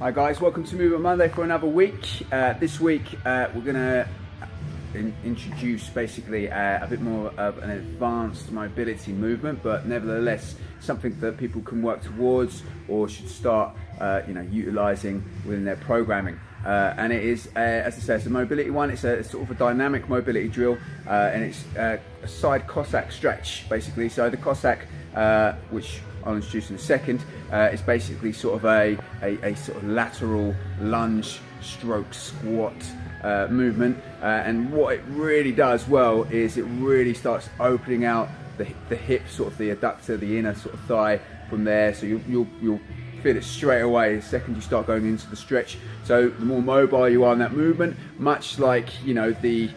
Hi guys, welcome to Movement Monday for another week. This week we're going to introduce basically a bit more of an advanced mobility movement, but nevertheless something that people can work towards or should start utilizing within their programming. And it is, as I say, it's a mobility one. It's a sort of a dynamic mobility drill, and it's a side Cossack stretch basically. So the Cossack, which I'll introduce in a second, is basically sort of a sort of lateral lunge stroke squat movement, and what it really does well is it really starts opening out the hip, sort of the adductor, the inner sort of thigh from there. So you'll feel it straight away the second you start going into the stretch. So the more mobile you are in that movement, much like the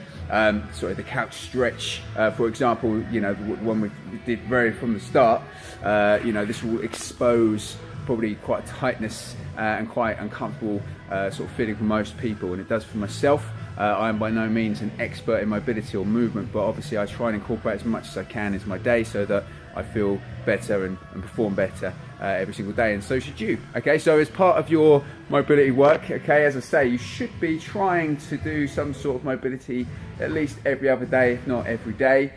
couch stretch, for example, the one we did very from the start, this will expose probably quite a tightness and quite uncomfortable sort of feeling for most people, and it does for myself. I am by no means an expert in mobility or movement, but obviously I try and incorporate as much as I can into my day so that I feel better and perform better every single day, and so should you. Okay, so as part of your mobility work, okay, as I say, you should be trying to do some sort of mobility at least every other day, if not every day.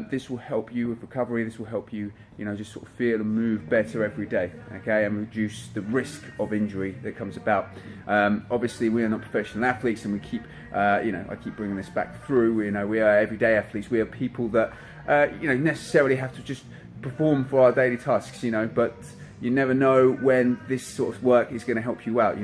This will help you with recovery. This will help you, just sort of feel and move better every day, okay, and reduce the risk of injury that comes about. Obviously, we are not professional athletes, and we keep, I keep bringing this back through. We are everyday athletes. We are people that, necessarily have to just perform for our daily tasks, but you never know when this sort of work is going to help you out.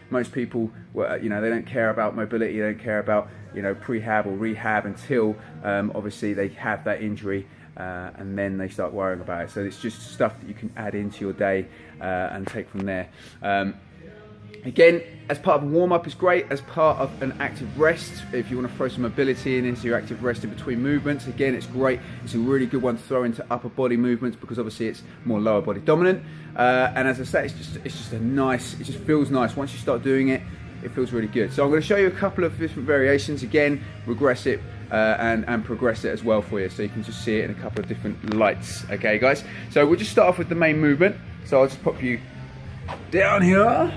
Most people, they don't care about mobility, they don't care about prehab or rehab until obviously they have that injury, and then they start worrying about it. So it's just stuff that you can add into your day and take from there. Again, as part of a warm-up is great. As part of an active rest, if you want to throw some mobility into your active rest in between movements, again, it's great. It's a really good one to throw into upper body movements because obviously it's more lower body dominant. And as I say, it just feels nice. Once you start doing it, it feels really good. So I'm going to show you a couple of different variations. Again, regress it and progress it as well for you, so you can just see it in a couple of different lights. Okay, guys. So we'll just start off with the main movement. So I'll just pop you down here.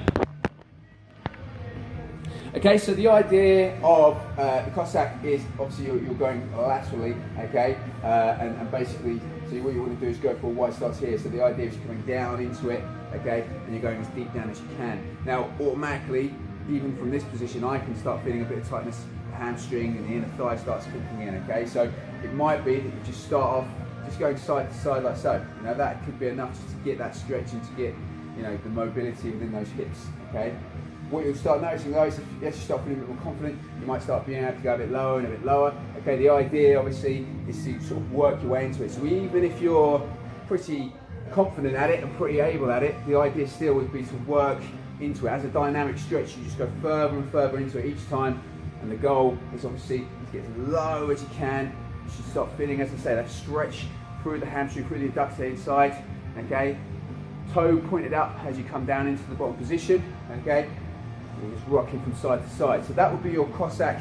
Okay, so the idea of the Cossack is obviously you're going laterally, okay, and basically, so what you want to do is go for a wide stance here. So the idea is you're coming down into it, okay, and you're going as deep down as you can. Now, automatically, even from this position, I can start feeling a bit of tightness, the hamstring and the inner thigh starts kicking in, okay. So it might be that you just start off just going side to side like so. That could be enough just to get that stretch and to get, the mobility within those hips, okay. What you'll start noticing though is as you start feeling a bit more confident, you might start being able to go a bit lower and a bit lower. Okay, the idea obviously is to sort of work your way into it. So even if you're pretty confident at it and pretty able at it, the idea still would be to work into it. As a dynamic stretch, you just go further and further into it each time, and the goal is obviously to get as low as you can. You should start feeling, as I say, that stretch through the hamstring, through the adductor inside, okay? Toe pointed up as you come down into the bottom position, okay? You're just rocking from side to side. So that would be your Cossack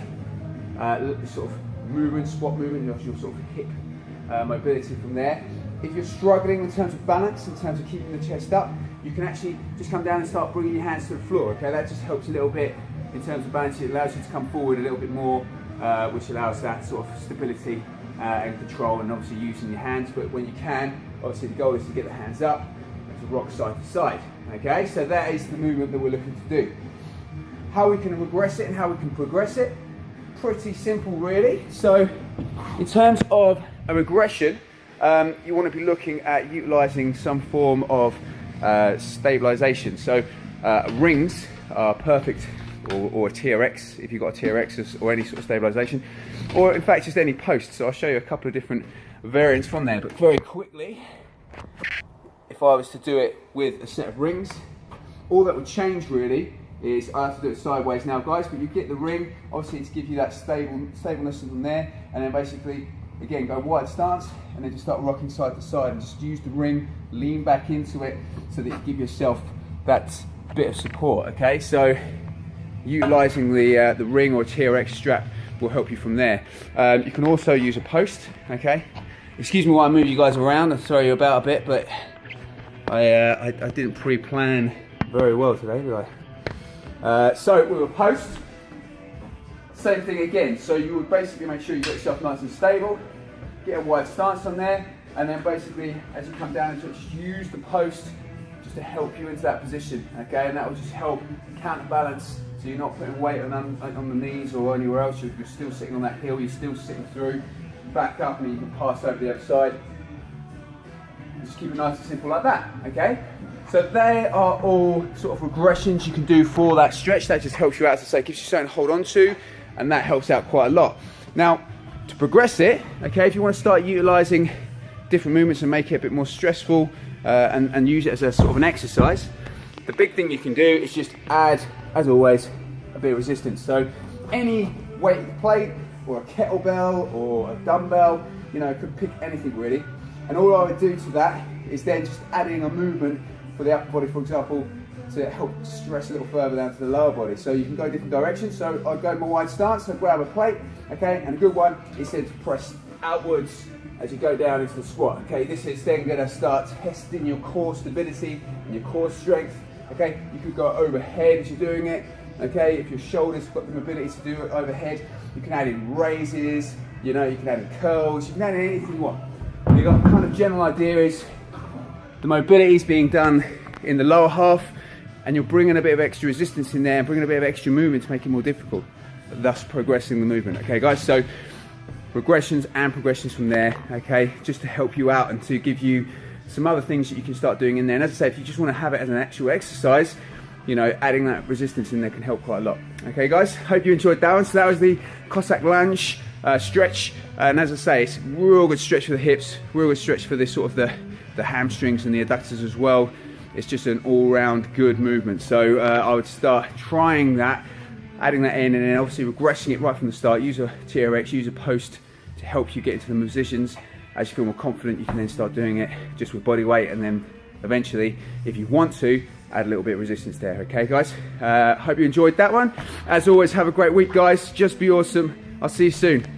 sort of movement, squat movement, your sort of hip mobility from there. If you're struggling in terms of balance, in terms of keeping the chest up, you can actually just come down and start bringing your hands to the floor, okay? That just helps a little bit in terms of balance. It allows you to come forward a little bit more, which allows that sort of stability and control, and obviously using your hands. But when you can, obviously the goal is to get the hands up and to rock side to side, okay? So that is the movement that we're looking to do. How we can regress it and how we can progress it, pretty simple really. So in terms of a regression, you want to be looking at utilizing some form of stabilization. So rings are perfect, or a TRX if you've got a TRX or any sort of stabilization, or in fact just any post. So I'll show you a couple of different variants from there, but very quickly, if I was to do it with a set of rings, all that would change really is I have to do it sideways now, guys, but you get the ring obviously to give you that stableness from there, and then basically again go wide stance and then just start rocking side to side and just use the ring, lean back into it so that you give yourself that bit of support, okay? So utilizing the ring or TRX strap will help you from there. You can also use a post, okay? Excuse me while I move you guys around, I'm sorry about a bit, but I didn't pre-plan very well today, do I? So with a post, same thing again. So you would basically make sure you get yourself nice and stable, get a wide stance on there, and then basically as you come down into it, just use the post just to help you into that position, okay? And that will just help counterbalance, so you're not putting weight on the knees or anywhere else. You're still sitting on that hill, you're still sitting through, back up, and you can pass over the other side. Just keep it nice and simple like that, okay? So they are all sort of regressions you can do for that stretch. That just helps you out, as I say, gives you something to hold on to, and that helps out quite a lot. Now, to progress it, okay, if you want to start utilizing different movements and make it a bit more stressful and use it as a sort of an exercise, the big thing you can do is just add, as always, a bit of resistance. So any weighted plate or a kettlebell or a dumbbell, you know, could pick anything really. And all I would do to that is then just adding a movement for the upper body, for example, to help stress a little further down to the lower body. So you can go different directions. So I'd go my wide stance, so grab a plate, okay, and a good one is then to press outwards as you go down into the squat. Okay, this is then going to start testing your core stability and your core strength. Okay, you could go overhead as you're doing it. Okay, if your shoulders got the mobility to do it overhead, you can add in raises, you know, you can add in curls, you can add in anything you want. You've got kind of general idea is the mobility is being done in the lower half, and you're bringing a bit of extra resistance in there and bringing a bit of extra movement to make it more difficult, thus progressing the movement. Okay guys, so regressions and progressions from there, okay, just to help you out and to give you some other things that you can start doing in there. And as I say, if you just want to have it as an actual exercise, you know, adding that resistance in there can help quite a lot. Okay guys, hope you enjoyed that one. So that was the Cossack lunge stretch, and as I say, it's real good stretch for the hips, real good stretch for this sort of the hamstrings and the adductors as well. It's just an all-round good movement. So I would start trying that, adding that in, and then obviously regressing it right from the start. Use a TRX, use a post to help you get into the positions. As you feel more confident, you can then start doing it just with body weight, and then eventually, if you want to, add a little bit of resistance there. Okay guys, hope you enjoyed that one. As always, have a great week guys, just be awesome. I'll see you soon.